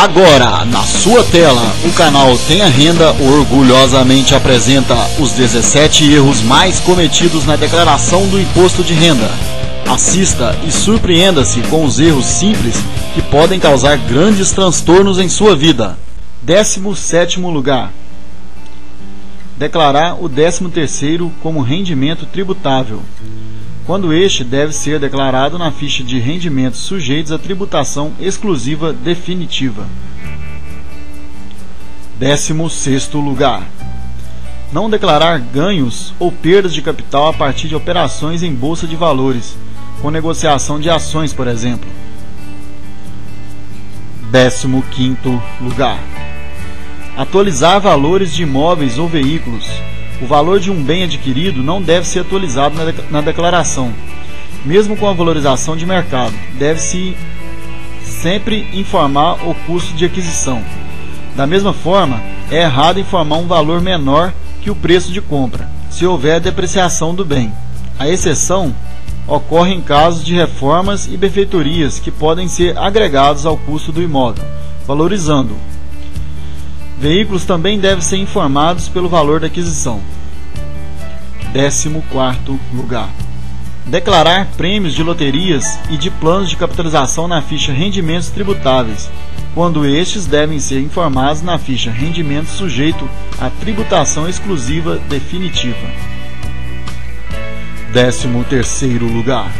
Agora, na sua tela, o canal Tenha Renda orgulhosamente apresenta os 17 erros mais cometidos na declaração do imposto de renda. Assista e surpreenda-se com os erros simples que podem causar grandes transtornos em sua vida. 17º lugar. Declarar o 13º como rendimento tributável, quando este deve ser declarado na ficha de rendimentos sujeitos à tributação exclusiva definitiva. 16º lugar. Não declarar ganhos ou perdas de capital a partir de operações em bolsa de valores, com negociação de ações, por exemplo. 15º lugar. Atualizar valores de imóveis ou veículos. O valor de um bem adquirido não deve ser atualizado na declaração, mesmo com a valorização de mercado. Deve-se sempre informar o custo de aquisição. Da mesma forma, é errado informar um valor menor que o preço de compra, se houver depreciação do bem. A exceção ocorre em casos de reformas e benfeitorias que podem ser agregados ao custo do imóvel, valorizando-o. Veículos também devem ser informados pelo valor da aquisição. 14º lugar. Declarar prêmios de loterias e de planos de capitalização na ficha Rendimentos Tributáveis, quando estes devem ser informados na ficha Rendimentos sujeito à tributação exclusiva definitiva. 13º lugar.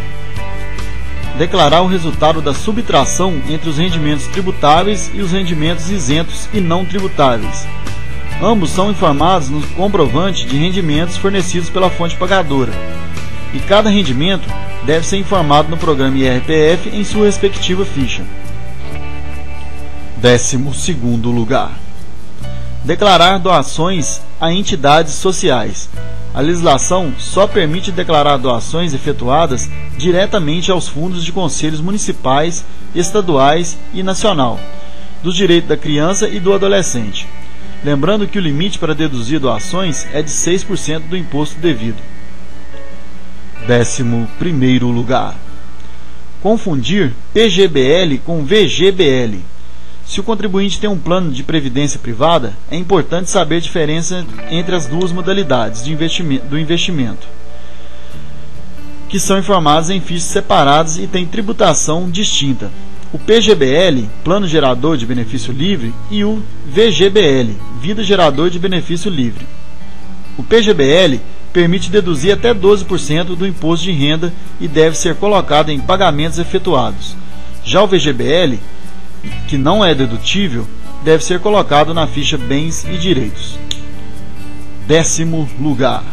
Declarar o resultado da subtração entre os rendimentos tributáveis e os rendimentos isentos e não tributáveis. Ambos são informados no comprovante de rendimentos fornecidos pela fonte pagadora, e cada rendimento deve ser informado no programa IRPF em sua respectiva ficha. 12º lugar. Declarar doações a entidades sociais. A legislação só permite declarar doações efetuadas diretamente aos fundos de conselhos municipais, estaduais e nacional, dos direitos da criança e do adolescente. Lembrando que o limite para deduzir doações é de 6% do imposto devido. 11º lugar. Confundir PGBL com VGBL. Se o contribuinte tem um plano de previdência privada, é importante saber a diferença entre as duas modalidades do investimento, que são informadas em fichas separadas e têm tributação distinta. O PGBL, Plano Gerador de Benefício Livre, e o VGBL, Vida Gerador de Benefício Livre. O PGBL permite deduzir até 12% do imposto de renda e deve ser colocado em pagamentos efetuados. Já o VGBL, que não é dedutível, deve ser colocado na ficha Bens e Direitos. 10º lugar.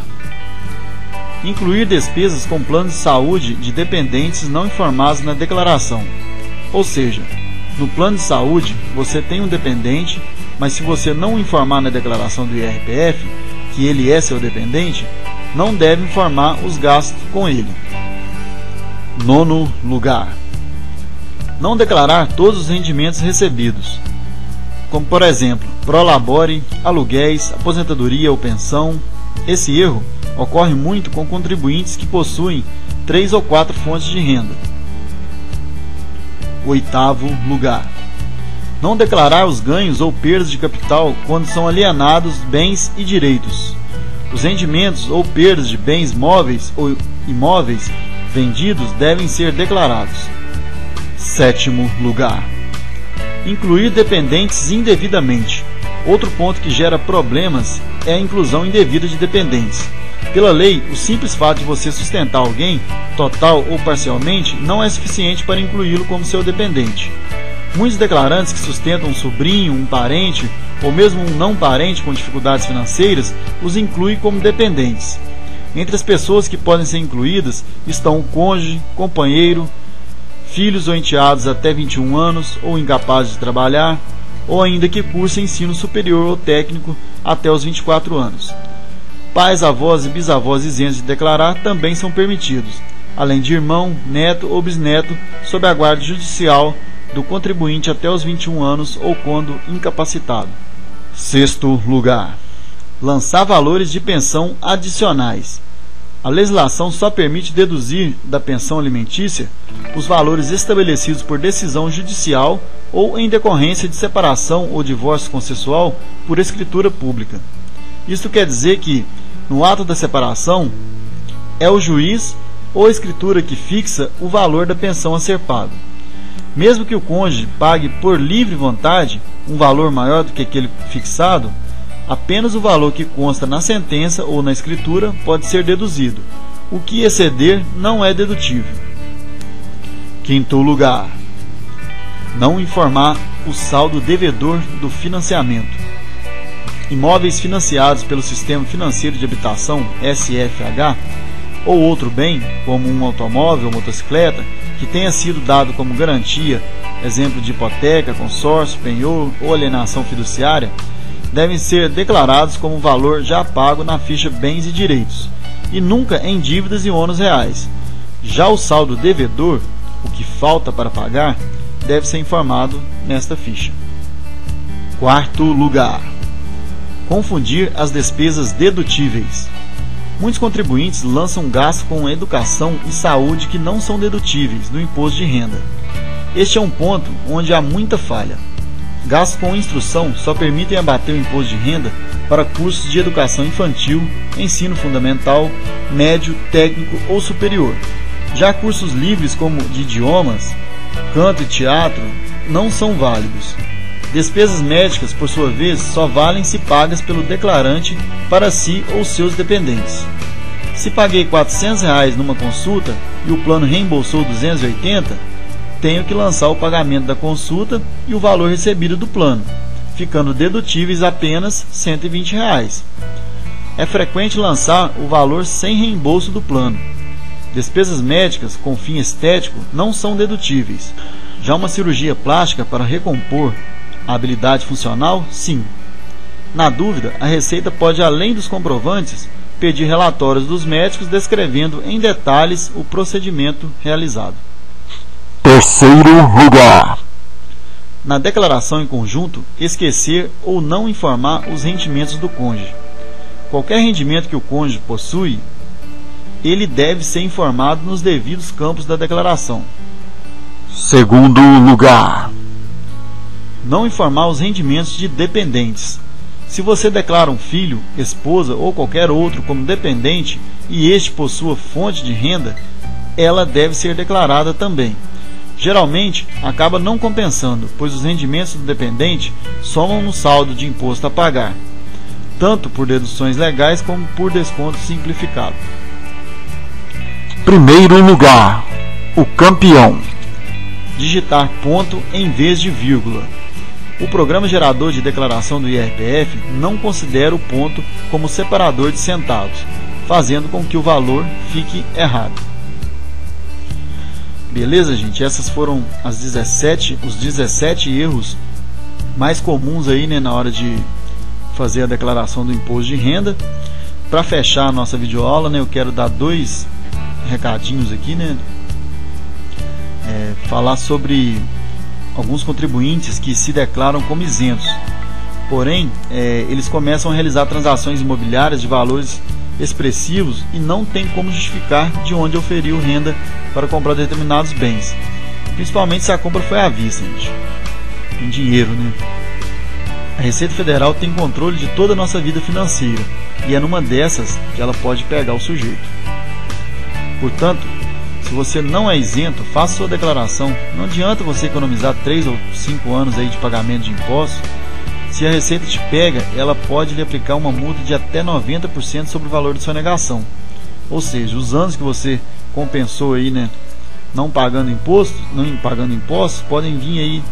Incluir despesas com plano de saúde de dependentes não informados na declaração. Ou seja, no plano de saúde você tem um dependente, mas se você não informar na declaração do IRPF que ele é seu dependente, não deve informar os gastos com ele. 9º lugar. Não declarar todos os rendimentos recebidos, como por exemplo, prolabore, aluguéis, aposentadoria ou pensão. Esse erro ocorre muito com contribuintes que possuem 3 ou 4 fontes de renda. 8º lugar. Não declarar os ganhos ou perdas de capital quando são alienados bens e direitos. Os rendimentos ou perdas de bens móveis ou imóveis vendidos devem ser declarados. 7º lugar. Incluir dependentes indevidamente. Outro ponto que gera problemas é a inclusão indevida de dependentes. Pela lei, o simples fato de você sustentar alguém, total ou parcialmente, não é suficiente para incluí-lo como seu dependente. Muitos declarantes que sustentam um sobrinho, um parente ou mesmo um não parente com dificuldades financeiras os incluem como dependentes. Entre as pessoas que podem ser incluídas estão o cônjuge, companheiro, filhos ou enteados até 21 anos ou incapazes de trabalhar, ou ainda que cursem ensino superior ou técnico até os 24 anos. Pais, avós e bisavós isentos de declarar também são permitidos, além de irmão, neto ou bisneto sob a guarda judicial do contribuinte até os 21 anos ou quando incapacitado. 6º lugar. Lançar valores de pensão adicionais. A legislação só permite deduzir da pensão alimentícia os valores estabelecidos por decisão judicial ou em decorrência de separação ou divórcio consensual por escritura pública. Isto quer dizer que, no ato da separação, é o juiz ou a escritura que fixa o valor da pensão a ser pago. Mesmo que o cônjuge pague por livre vontade um valor maior do que aquele fixado, apenas o valor que consta na sentença ou na escritura pode ser deduzido. O que exceder não é dedutível. Quinto lugar, não informar o saldo devedor do financiamento. Imóveis financiados pelo Sistema Financeiro de Habitação, SFH, ou outro bem, como um automóvel ou motocicleta, que tenha sido dado como garantia, exemplo de hipoteca, consórcio, penhor ou alienação fiduciária, devem ser declarados como valor já pago na ficha Bens e Direitos, e nunca em dívidas e ônus reais. Já o saldo devedor, o que falta para pagar, deve ser informado nesta ficha. Quarto lugar, confundir as despesas dedutíveis. Muitos contribuintes lançam gastos com educação e saúde que não são dedutíveis no imposto de renda. Este é um ponto onde há muita falha. Gastos com instrução só permitem abater o imposto de renda para cursos de educação infantil, ensino fundamental, médio, técnico ou superior. Já cursos livres como de idiomas, canto e teatro não são válidos. Despesas médicas, por sua vez, só valem se pagas pelo declarante para si ou seus dependentes. Se paguei R$ 400 numa consulta e o plano reembolsou R$ 280, tenho que lançar o pagamento da consulta e o valor recebido do plano, ficando dedutíveis apenas R$ 120. É frequente lançar o valor sem reembolso do plano. Despesas médicas com fim estético não são dedutíveis. Já uma cirurgia plástica para recompor a habilidade funcional, sim. Na dúvida, a Receita pode, além dos comprovantes, pedir relatórios dos médicos descrevendo em detalhes o procedimento realizado. Terceiro lugar, na declaração em conjunto, esquecer ou não informar os rendimentos do cônjuge. Qualquer rendimento que o cônjuge possui, ele deve ser informado nos devidos campos da declaração. Segundo lugar, não informar os rendimentos de dependentes. Se você declara um filho, esposa ou qualquer outro como dependente e este possua fonte de renda, ela deve ser declarada também. Geralmente, acaba não compensando, pois os rendimentos do dependente somam no saldo de imposto a pagar, tanto por deduções legais como por desconto simplificado. Primeiro lugar, o campeão. Digitar ponto em vez de vírgula. O programa gerador de declaração do IRPF não considera o ponto como separador de centavos, fazendo com que o valor fique errado. Beleza, gente? Essas foram os 17 erros mais comuns aí, né, na hora de fazer a declaração do imposto de renda. Para fechar a nossa videoaula, né, eu quero dar 2 recadinhos aqui, né? Falar sobre alguns contribuintes que se declaram como isentos, porém eles começam a realizar transações imobiliárias de valores expressivos e não tem como justificar de onde oferiu renda para comprar determinados bens, principalmente se a compra foi à vista, gente, em dinheiro, né? A Receita Federal tem controle de toda a nossa vida financeira e é numa dessas que ela pode pegar o sujeito. Portanto, se você não é isento, faça sua declaração. Não adianta você economizar 3 ou 5 anos aí de pagamento de impostos. Se a Receita te pega, ela pode lhe aplicar uma multa de até 90% sobre o valor de sua negação. Ou seja, os anos que você compensou aí, né, não pagando impostos, podem vir aí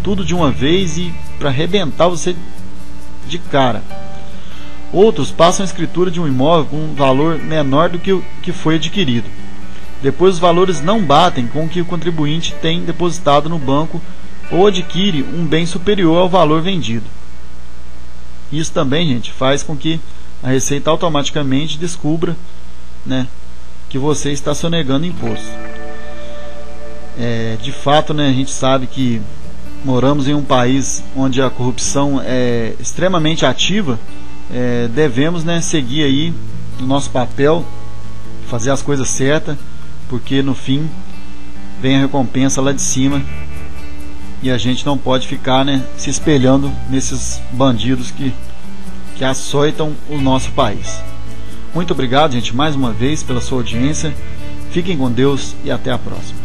tudo de uma vez e para arrebentar você de cara. Outros passam a escritura de um imóvel com um valor menor do que o que foi adquirido. Depois os valores não batem com o que o contribuinte tem depositado no banco ou adquire um bem superior ao valor vendido. Isso também, gente, faz com que a Receita automaticamente descubra, né, que você está sonegando imposto. De fato, né, a gente sabe que moramos em um país onde a corrupção é extremamente ativa. Devemos, né, seguir aí o nosso papel fazer as coisas certas, porque no fim vem a recompensa lá de cima e a gente não pode ficar, né, se espelhando nesses bandidos que açoitam o nosso país. Muito obrigado, gente, mais uma vez pela sua audiência. Fiquem com Deus e até a próxima.